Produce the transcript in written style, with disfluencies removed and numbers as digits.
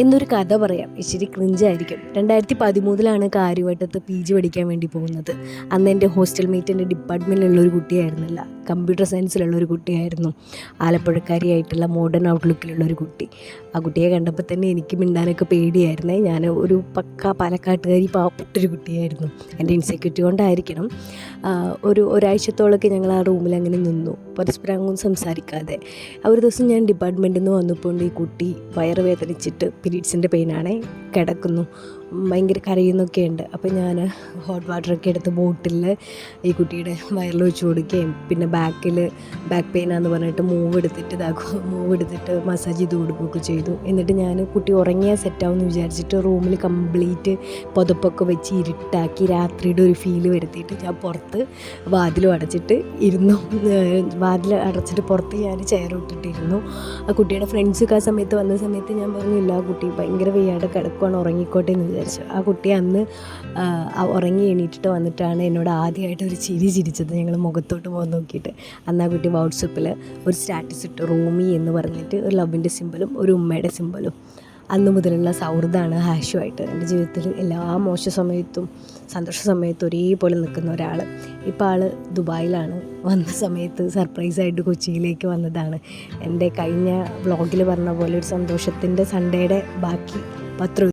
എന്നൊരു കഥ പറയാം. ഇച്ചിരി ക്രിഞ്ചായിരിക്കും. 2013 കാര്യവട്ടത്ത് PG പഠിക്കാൻ വേണ്ടി പോകുന്നത്. അന്ന് എൻ്റെ ഹോസ്റ്റൽ മേറ്റ് എൻ്റെ ഡിപ്പാർട്ട്മെൻറ്റിലുള്ളൊരു കുട്ടിയായിരുന്നില്ല, കമ്പ്യൂട്ടർ സയൻസിലുള്ളൊരു കുട്ടിയായിരുന്നു. ആലപ്പുഴക്കാരിയായിട്ടുള്ള മോഡേൺ ഔട്ട്ലുക്കിലുള്ളൊരു കുട്ടി. ആ കുട്ടിയെ കണ്ടപ്പോൾ തന്നെ എനിക്ക് മിണ്ടാനൊക്കെ പേടിയായിരുന്നേ. ഞാൻ ഒരു പക്ക പാലക്കാട്ടുകാരി പാവപ്പെട്ടൊരു കുട്ടിയായിരുന്നു. എൻ്റെ ഇൻസെക്യൂരിറ്റി കൊണ്ടായിരിക്കണം. ഒരാഴ്ചത്തോളമൊക്കെ ഞങ്ങൾ ആ റൂമിൽ അങ്ങനെ നിന്നു, പരസ്പരം അങ്ങൊന്നും സംസാരിക്കാതെ. ഒരു ദിവസം ഞാൻ ഡിപ്പാർട്ട്മെൻറ്റിൽ നിന്ന് വന്നപ്പോൾ ഈ കുട്ടി വയറ് വേദനിച്ചിട്ട്, പീരീഡ്സിൻ്റെ പെയിനാണേ, കിടക്കുന്നു, ഭയങ്കര കരയുന്നൊക്കെ ഉണ്ട്. അപ്പോൾ ഞാൻ ഹോട്ട് വാട്ടറൊക്കെ എടുത്ത് ബോട്ടിൽ ഈ കുട്ടിയുടെ വയറിൽ വെച്ച് കൊടുക്കുകയും പിന്നെ ബാക്ക് പെയിനാന്ന് പറഞ്ഞിട്ട് മൂവ് എടുത്തിട്ട് മസാജ് ചെയ്ത് കൊടുക്കുകയൊക്കെ ചെയ്തു. എന്നിട്ട് ഞാൻ കുട്ടി ഉറങ്ങിയാൽ സെറ്റാവുമെന്ന് വിചാരിച്ചിട്ട് റൂമിൽ കംപ്ലീറ്റ് പുതപ്പൊക്കെ വെച്ച് ഇരുട്ടാക്കി രാത്രിയുടെ ഒരു ഫീല് വരുത്തിയിട്ട് ഞാൻ പുറത്ത് വാതിലും അടച്ചിട്ട് ഇരുന്നു. വാതിൽ അടച്ചിട്ട് പുറത്ത് ഞാൻ ചെയറിട്ടിട്ടിരുന്നു. ആ കുട്ടിയുടെ ഫ്രണ്ട്സൊക്കെ ആ സമയത്ത് വന്ന സമയത്ത് ഞാൻ പറഞ്ഞില്ല, ആ കുട്ടി ഭയങ്കര വയ്യാതെ കിടക്കുകയാണ്, ഉറങ്ങിക്കോട്ടെ എന്ന് വിചാരിച്ചു. ആ കുട്ടി അന്ന് ഉറങ്ങി എണീറ്റിട്ട് വന്നിട്ടാണ് എന്നോട് ആദ്യമായിട്ട് ഒരു ചിരി ചിരിച്ചത്, ഞങ്ങൾ മുഖത്തോട്ട് പോകാൻ നോക്കിയിട്ട്. അന്ന് ആ കുട്ടി വാട്സപ്പിൽ ഒരു സ്റ്റാറ്റസ് ഇട്ടു, റൂമി എന്ന് പറഞ്ഞിട്ട് ഒരു ലവിൻ്റെ സിമ്പലും ഒരു ഉമ്മയുടെ സിമ്പലും. അന്ന് മുതലുള്ള സൗഹൃദമാണ് ഹാഷുമായിട്ട്. എൻ്റെ ജീവിതത്തിൽ എല്ലാ മോശ സമയത്തും സന്തോഷ സമയത്തും ഒരേപോലെ നിൽക്കുന്ന ഒരാൾ. ഇപ്പോൾ ആൾ ദുബായിലാണ്. വന്ന സമയത്ത് സർപ്രൈസായിട്ട് കൊച്ചിയിലേക്ക് വന്നതാണ്. എൻ്റെ കഴിഞ്ഞ വ്ളോഗിൽ പറഞ്ഞ പോലെ ഒരു സന്തോഷത്തിൻ്റെ സൺഡേയുടെ ബാക്കി പത്രം